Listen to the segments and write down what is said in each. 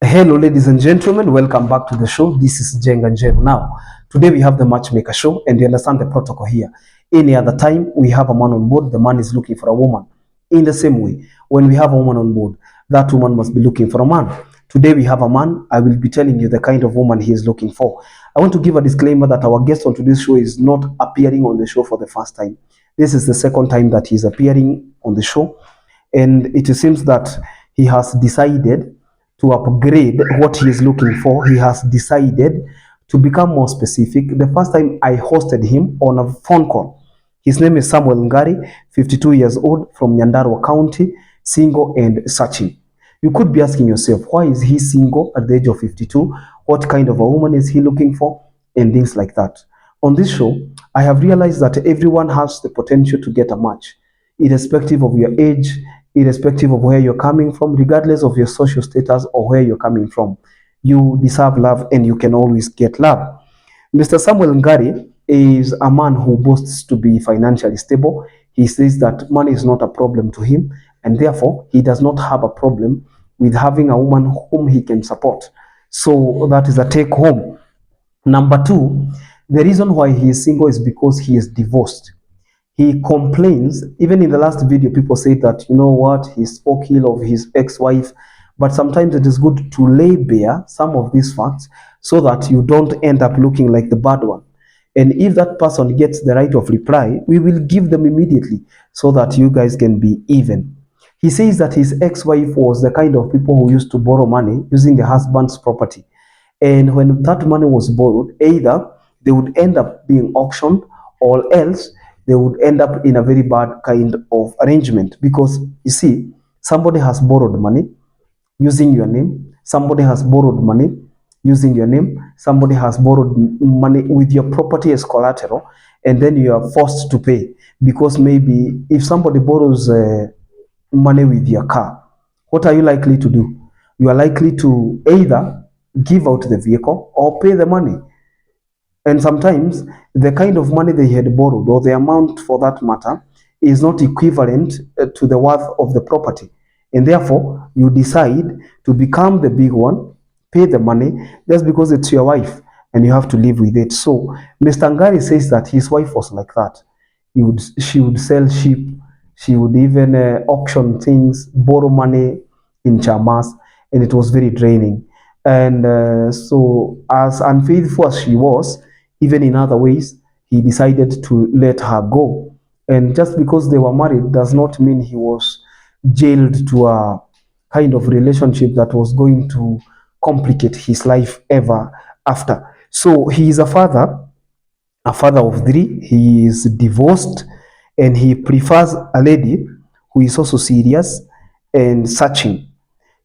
Hello, ladies and gentlemen. Welcome back to the show. This is Jeng and Jeng. Now, today we have the Matchmaker show, and you understand the protocol here. Any other time we have a man on board, the man is looking for a woman. In the same way, when we have a woman on board, that woman must be looking for a man. Today we have a man. I will be telling you the kind of woman he is looking for. I want to give a disclaimer that our guest on today's show is not appearing on the show for the first time. This is the second time that he is appearing on the show, and it seems that he has decided to upgrade what he is looking for. He has decided to become more specific. The first time I hosted him on a phone call, his name is Samuel Ngari, 52 years old, from Nyandarua County, single and searching. You could be asking yourself, why is he single at the age of 52? What kind of a woman is he looking for? And things like that. On this show, I have realized that everyone has the potential to get a match, irrespective of your age, irrespective of where you're coming from, regardless of your social status or where you're coming from. You deserve love and you can always get love. Mr. Samuel Ngari is a man who boasts to be financially stable. He says that money is not a problem to him, and therefore he does not have a problem with having a woman whom he can support. So that is a take home. Number two, the reason why he is single is because he is divorced. He complains. Even in the last video, people say that, you know what, he spoke ill of his ex-wife, but sometimes it is good to lay bare some of these facts so that you don't end up looking like the bad one. And if that person gets the right of reply, we will give them immediately so that you guys can be even. He says that his ex-wife was the kind of people who used to borrow money using the husband's property. And when that money was borrowed, either they would end up being auctioned, or else they would end up in a very bad kind of arrangement. Because you see, somebody has borrowed money using your name, somebody has borrowed money using your name, somebody has borrowed money with your property as collateral, and then you are forced to pay. Because maybe if somebody borrows money with your car, what are you likely to do? You are likely to either give out the vehicle or pay the money. And sometimes the kind of money they had borrowed, or the amount for that matter, is not equivalent to the worth of the property. And therefore, you decide to become the big one, pay the money, just because it's your wife and you have to live with it. So Mr. Ngari says that his wife was like that. She would sell sheep, she would even auction things, borrow money in chamas, and it was very draining. And so, as unfaithful as she was, even in other ways, he decided to let her go. And just because they were married does not mean he was jailed to a kind of relationship that was going to complicate his life ever after. So he is a father of three. He is divorced, and he prefers a lady who is also serious and searching.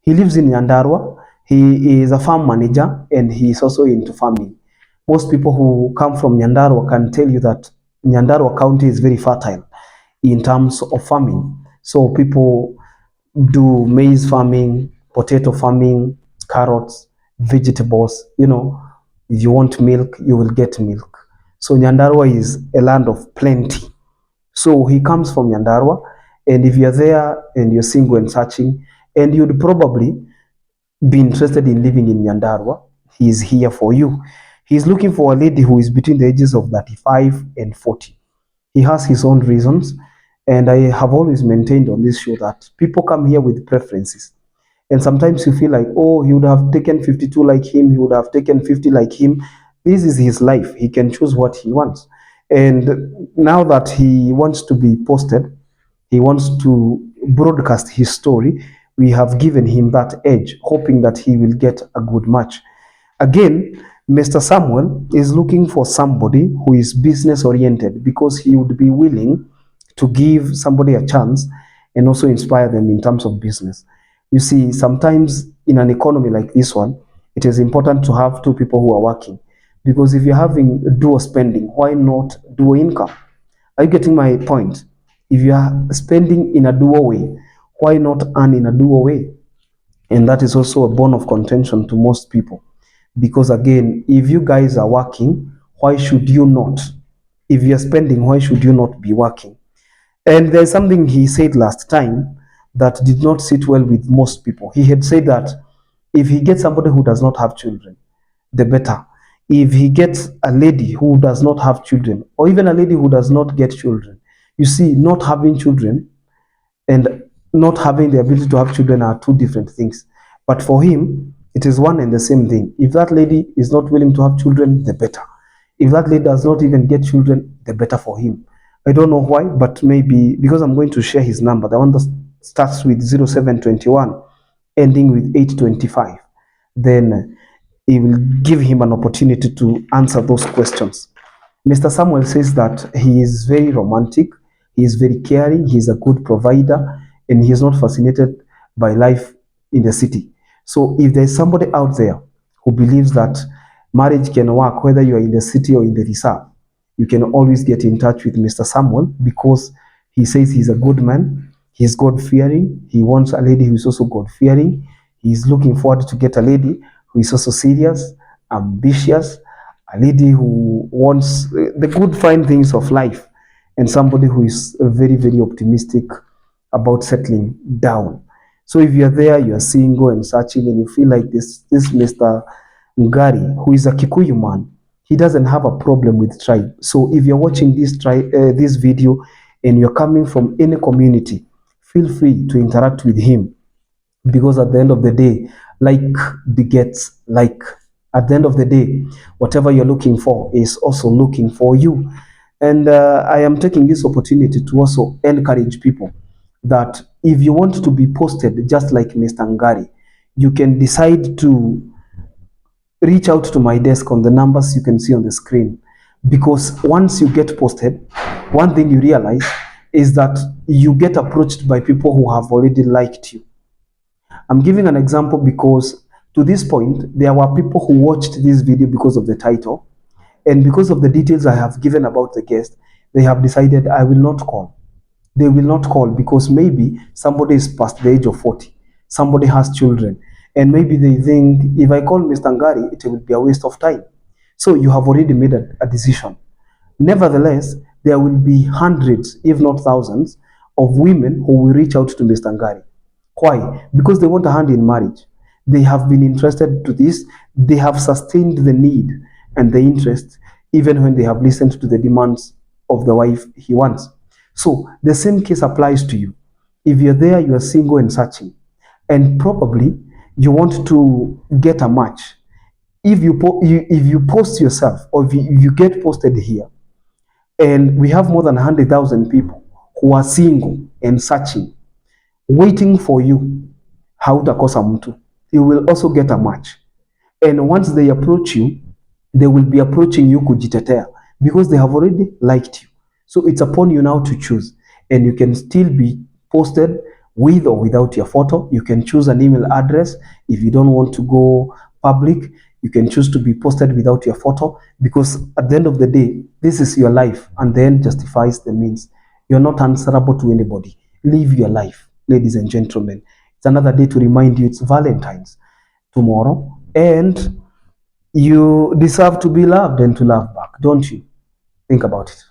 He lives in Nyandarua. He is a farm manager, and he is also into farming. Most people who come from Nyandarua can tell you that Nyandarua County is very fertile in terms of farming. So people do maize farming, potato farming, carrots, vegetables. You know, if you want milk, you will get milk. So Nyandarua is a land of plenty. So he comes from Nyandarua, and if you're there and you're single and searching, and you'd probably be interested in living in Nyandarua, he is here for you. He's looking for a lady who is between the ages of 35 and 40. He has his own reasons, and I have always maintained on this show that people come here with preferences. And sometimes you feel like, oh, he would have taken 52 like him, he would have taken 50 like him. This is his life. He can choose what he wants. And now that he wants to be posted, he wants to broadcast his story, we have given him that edge, hoping that he will get a good match. Again, Mr. Samuel is looking for somebody who is business oriented, because he would be willing to give somebody a chance and also inspire them in terms of business. You see, sometimes in an economy like this one, it is important to have two people who are working, because if you're having dual spending, why not dual income? Are you getting my point? If you are spending in a dual way, why not earn in a dual way? And that is also a bone of contention to most people. Because again, if you guys are working, why should you not? If you're spending, why should you not be working? And there's something he said last time that did not sit well with most people. He had said that If he gets somebody who does not have children, the better. If he gets a lady who does not have children, or even a lady who does not get children, you see, not having children and not having the ability to have children are two different things. But for him, it is one and the same thing. If that lady is not willing to have children, the better. If that lady does not even get children, the better for him. I don't know why, but maybe because I'm going to share his number, the one that starts with 0721, ending with 825, then it will give him an opportunity to answer those questions. Mr. Samuel says that he is very romantic, he is very caring, he is a good provider, and he is not fascinated by life in the city. So if there's somebody out there who believes that marriage can work whether you are in the city or in the reserve, you can always get in touch with Mr. Samuel, because he says he's a good man, he's God-fearing, he wants a lady who is also God-fearing, he's looking forward to get a lady who is also serious, ambitious, a lady who wants the good fine things of life, and somebody who is very, very optimistic about settling down. So if you're there, you're single and searching, and you feel like this Mr. Ngari, who is a Kikuyu man, he doesn't have a problem with tribe. So if you're watching this video and you're coming from any community, feel free to interact with him, because at the end of the day, like begets like. At the end of the day, whatever you're looking for is also looking for you. And I am taking this opportunity to also encourage people that if you want to be posted just like Mr. Ngari, you can decide to reach out to my desk on the numbers you can see on the screen. Because once you get posted, one thing you realize is that you get approached by people who have already liked you. I'm giving an example because to this point, there were people who watched this video because of the title, and because of the details I have given about the guest, they have decided I will not call. They will not call because maybe somebody is past the age of 40, somebody has children, and maybe they think if I call Mr. Ngari, it will be a waste of time. So you have already made a decision. Nevertheless, there will be hundreds, if not thousands, of women who will reach out to Mr. Ngari. Why? Because they want a hand in marriage. They have been interested to this. They have sustained the need and the interest, even when they have listened to the demands of the wife he wants. So the same case applies to you. If you're there, you are single and searching, and probably you want to get a match. If you post yourself, or if you get posted here, and we have more than 100,000 people who are single and searching, waiting for you, hautakosa mtu. You will also get a match. And once they approach you, they will be approaching you kujitetea, because they have already liked you. So it's upon you now to choose. And you can still be posted with or without your photo. You can choose an email address. If you don't want to go public, you can choose to be posted without your photo, because at the end of the day, this is your life, and the end justifies the means. You're not answerable to anybody. Live your life, ladies and gentlemen. It's another day to remind you it's Valentine's tomorrow, and you deserve to be loved and to love back, don't you? Think about it.